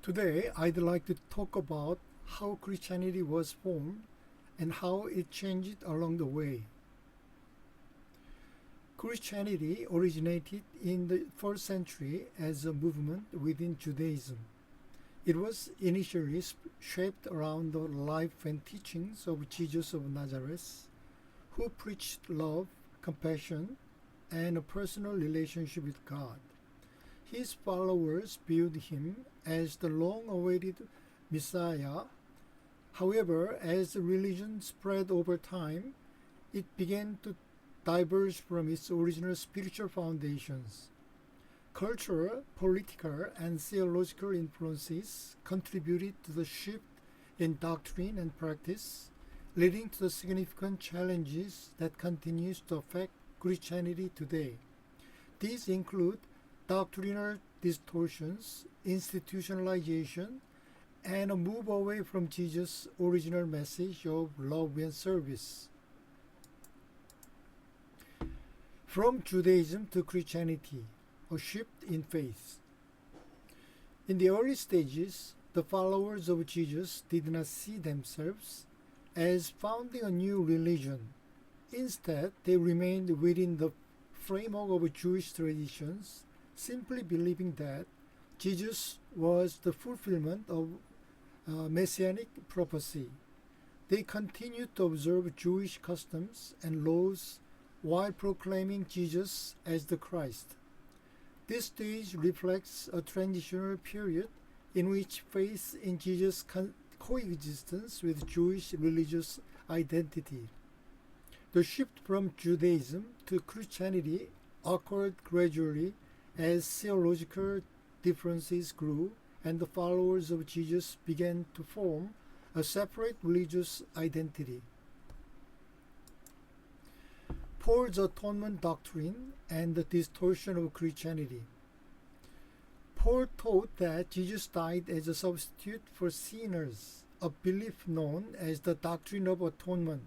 Today, I'd like to talk about how Christianity was formed and how it changed along the way. Christianity originated in the first century as a movement within Judaism. It was initially shaped around the life and teachings of Jesus of Nazareth, who preached love, compassion, and a personal relationship with God. His followers viewed him as the long-awaited Messiah. However, as the religion spread over time, it began to diverge from its original spiritual foundations. Cultural, political, and theological influences contributed to the shift in doctrine and practice, leading to the significant challenges that continues to affect Christianity today. These include doctrinal distortions, institutionalization, and a move away from Jesus' original message of love and service. From Judaism to Christianity, a shift in faith. In the early stages, the followers of Jesus did not see themselves as founding a new religion. Instead, they remained within the framework of Jewish traditions, simply believing that Jesus was the fulfillment of messianic prophecy. They continued to observe Jewish customs and laws while proclaiming Jesus as the Christ. This stage reflects a transitional period in which faith in Jesus' coexistence with Jewish religious identity. The shift from Judaism to Christianity occurred gradually as theological differences grew and the followers of Jesus began to form a separate religious identity. Paul's atonement doctrine and the distortion of Christianity. Paul taught that Jesus died as a substitute for sinners, a belief known as the doctrine of atonement.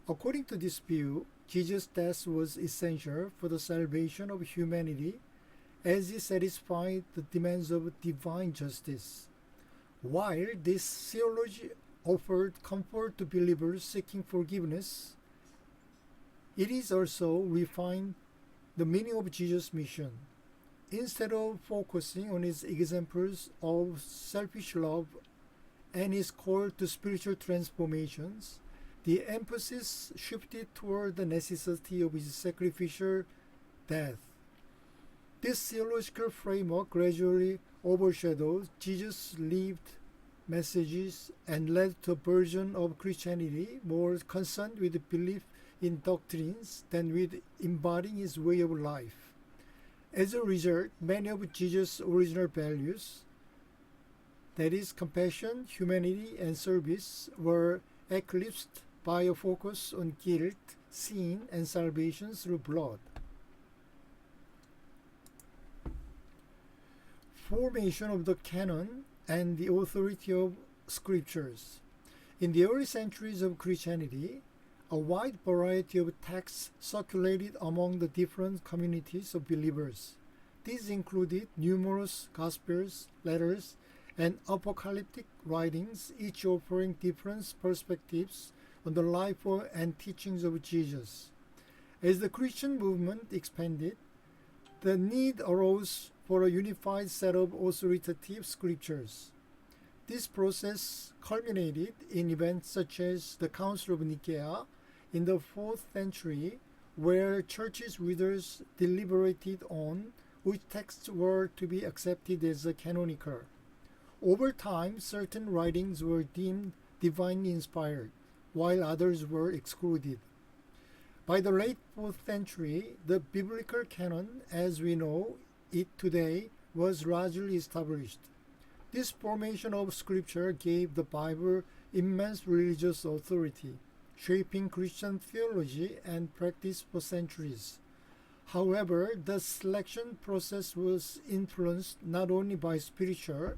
According to this view, Jesus' death was essential for the salvation of humanity as he satisfied the demands of divine justice. While this theology offered comfort to believers seeking forgiveness, it is also refined the meaning of Jesus' mission. Instead of focusing on his examples of selfish love and his call to spiritual transformations, the emphasis shifted toward the necessity of his sacrificial death. This theological framework gradually overshadowed Jesus' lived messages and led to a version of Christianity more concerned with belief in doctrines than with embodying his way of life. As a result, many of Jesus' original values, that is, compassion, humanity, and service, were eclipsed by a focus on guilt, sin, and salvation through blood. Formation of the canon and the authority of scriptures. In the early centuries of Christianity, a wide variety of texts circulated among the different communities of believers. These included numerous gospels, letters, and apocalyptic writings, each offering different perspectives on the life and teachings of Jesus. As the Christian movement expanded, the need arose for a unified set of authoritative scriptures. This process culminated in events such as the Council of Nicaea in the 4th century, where churches' leaders deliberated on which texts were to be accepted as canonical. Over time, certain writings were deemed divinely inspired, while others were excluded. By the late 4th century, the biblical canon, as we know it today, was largely established. This formation of scripture gave the Bible immense religious authority, shaping Christian theology and practice for centuries. However, the selection process was influenced not only by spiritual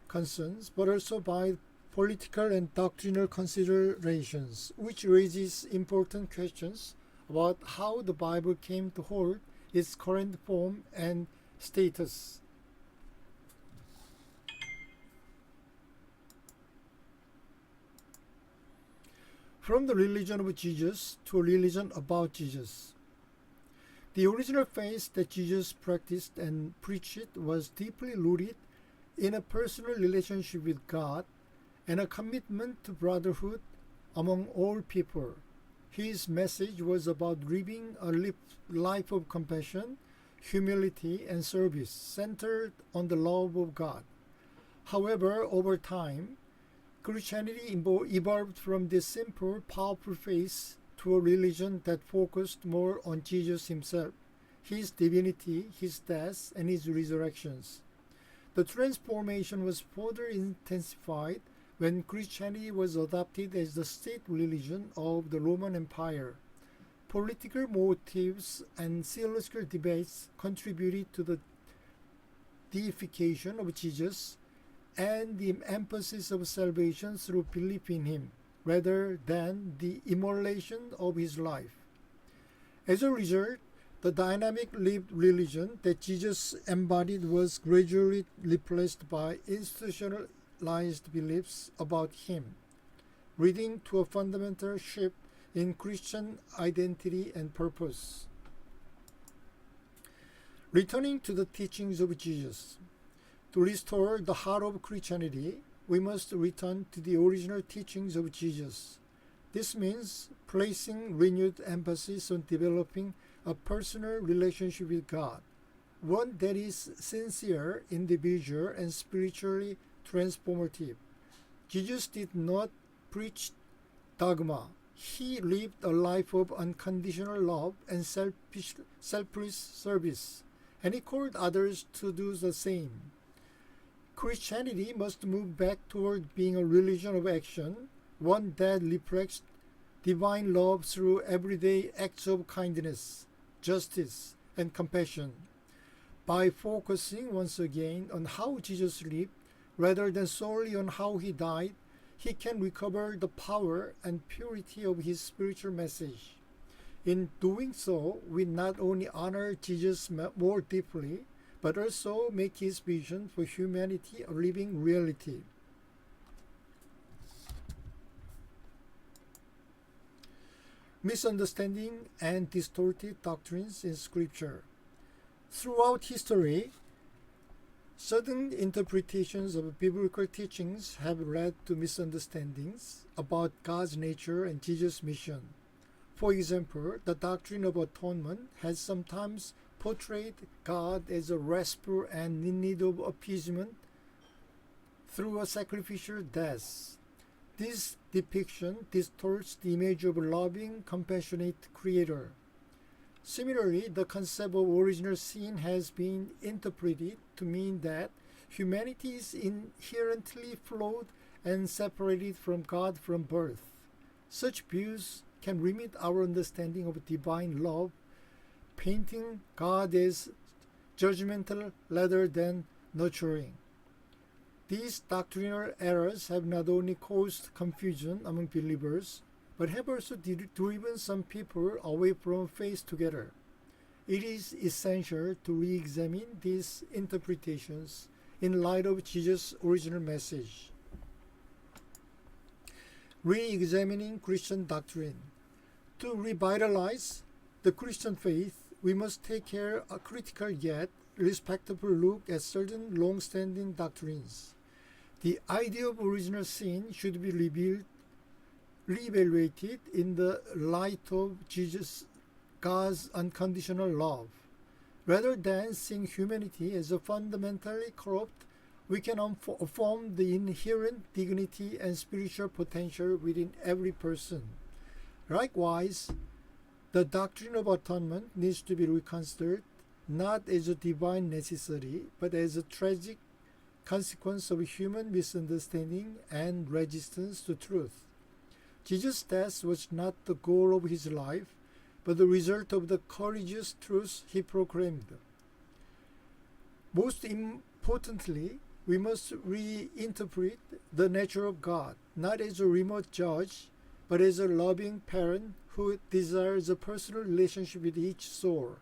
concerns, but also by political and doctrinal considerations, which raises important questions about how the Bible came to hold its current form and status. from the religion of Jesus to a religion about Jesus. The original faith that Jesus practiced and preached was deeply rooted in a personal relationship with God and a commitment to brotherhood among all people. His message was about living a life of compassion, humility, and service centered on the love of God. However, over time, Christianity evolved from this simple, powerful faith to a religion that focused more on Jesus himself, his divinity, his death, and his resurrections. The transformation was further intensified when Christianity was adopted as the state religion of the Roman Empire. Political motives and theological debates contributed to the deification of Jesus and the emphasis of salvation through belief in him, rather than the immolation of his life. As a result, the dynamic lived religion that Jesus embodied was gradually replaced by institutionalized beliefs about him, leading to a fundamental shift in Christian identity and purpose. Returning to the teachings of Jesus, to restore the heart of Christianity, we must return to the original teachings of Jesus. This means placing renewed emphasis on developing a personal relationship with God, one that is sincere, individual, and spiritually transformative. Jesus did not preach dogma. He lived a life of unconditional love and selfless service, and he called others to do the same. Christianity must move back toward being a religion of action, one that reflects divine love through everyday acts of kindness, justice, and compassion. By focusing once again on how Jesus lived, rather than solely on how he died, he can recover the power and purity of his spiritual message. In doing so, we not only honor Jesus more deeply, but also make his vision for humanity a living reality. Misunderstanding and distorted doctrines in Scripture. Throughout history, certain interpretations of biblical teachings have led to misunderstandings about God's nature and Jesus' mission. For example, the doctrine of atonement has sometimes portrayed God as a wrathful and in need of appeasement through a sacrificial death. This depiction distorts the image of a loving, compassionate Creator. Similarly, the concept of original sin has been interpreted to mean that humanity is inherently flawed and separated from God from birth. Such views can limit our understanding of divine love, painting God as judgmental rather than nurturing. These doctrinal errors have not only caused confusion among believers, but have also driven some people away from faith together. It is essential to re-examine these interpretations in light of Jesus' original message. Re-examining Christian doctrine. To revitalize the Christian faith, we must take a critical yet respectable look at certain long-standing doctrines. The idea of original sin should be reevaluated in the light of Jesus, God's unconditional love. Rather than seeing humanity as a fundamentally corrupt, we can affirm the inherent dignity and spiritual potential within every person. Likewise, the doctrine of atonement needs to be reconsidered not as a divine necessity, but as a tragic consequence of human misunderstanding and resistance to truth. Jesus' death was not the goal of his life, but the result of the courageous truths he proclaimed. Most importantly, we must reinterpret the nature of God, not as a remote judge, but as a loving parent who desires a personal relationship with each soul.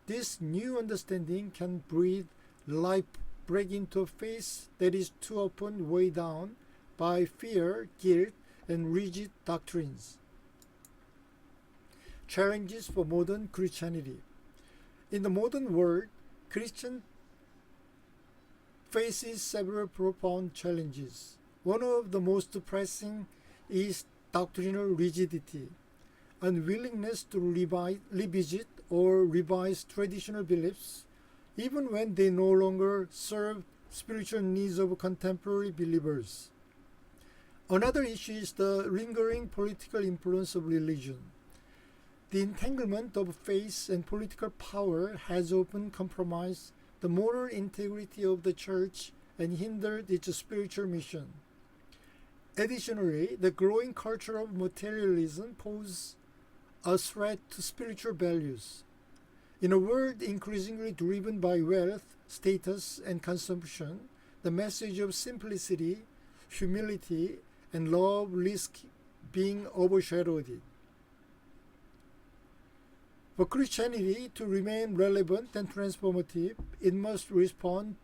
This new understanding can breathe life back into a faith that is too often weighed down by fear, guilt, and rigid doctrines. challenges for modern Christianity. In the modern world, Christian faces several profound challenges. One of the most pressing is doctrinal rigidity, unwillingness to revisit or revise traditional beliefs, even when they no longer serve spiritual needs of contemporary believers. Another issue is the lingering political influence of religion. The entanglement of faith and political power has often compromised the moral integrity of the church and hindered its spiritual mission. Additionally, the growing culture of materialism poses a threat to spiritual values. In a world increasingly driven by wealth, status, and consumption, the message of simplicity, humility, and love risks being overshadowed. For Christianity to remain relevant and transformative, it must respond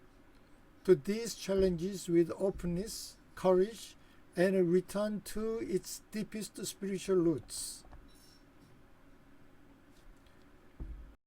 to these challenges with openness, courage, and a return to its deepest spiritual roots.